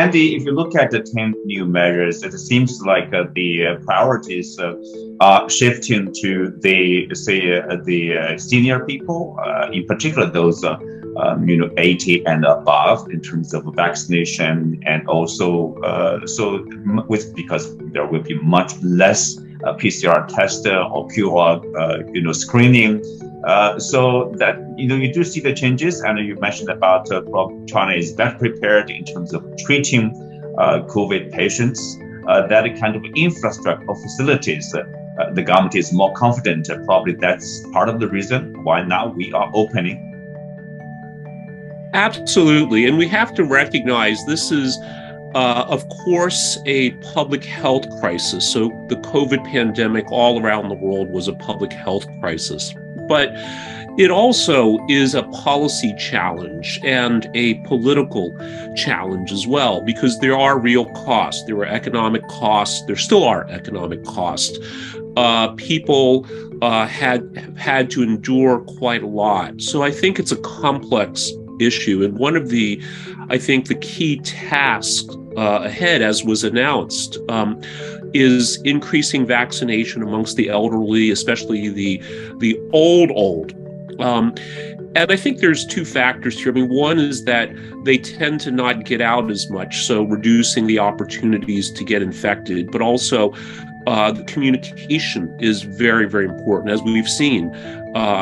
Andy, if you look at the 10 new measures, it seems like the priorities are shifting to the senior people, in particular those 80 and above in terms of vaccination, and also because there will be much less PCR test or QR screening. So that you do see the changes, and you mentioned about China is better prepared in terms of treating COVID patients. That kind of infrastructure of facilities, the government is more confident. Probably that's part of the reason why now we are opening. Absolutely, and we have to recognize this is, of course, a public health crisis. So the COVID pandemic all around the world was a public health crisis. But it also is a policy challenge and a political challenge as well, because there are real costs. There were economic costs. There still are economic costs. People had to endure quite a lot. So I think it's a complex issue. And one of the key tasks ahead, as was announced, is increasing vaccination amongst the elderly, especially the old. And I think there's two factors here. I mean, one is that they tend to not get out as much, so reducing the opportunities to get infected, but also the communication is very, very important, as we've seen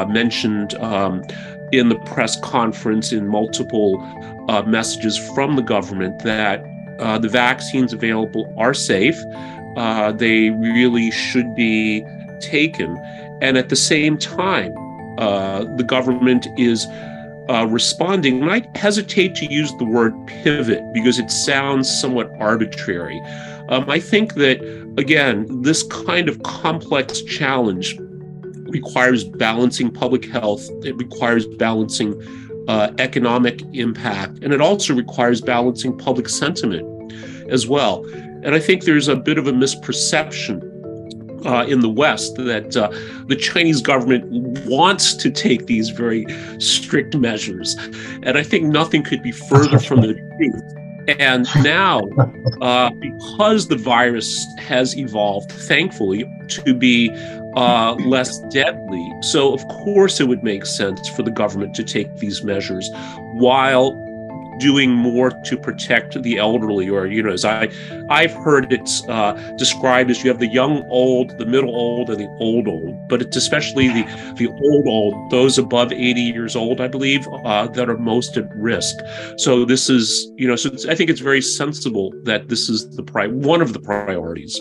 mentioned in the press conference, in multiple messages from the government, that the vaccines available are safe. They really should be taken. And at the same time, the government is responding. And I hesitate to use the word pivot because it sounds somewhat arbitrary. I think that, again, this kind of complex challenge requires balancing public health. It requires balancing economic impact, and it also requires balancing public sentiment as well. And I think there's a bit of a misperception in the West that the Chinese government wants to take these very strict measures. And I think nothing could be further from the truth. And now, because the virus has evolved, thankfully, to be less deadly, so of course it would make sense for the government to take these measures while doing more to protect the elderly, or, as I've heard it's described as you have the young old, the middle old, and the old, but it's especially the old, those above 80 years old, I believe, that are most at risk. So this is, I think it's very sensible that this is one of the priorities.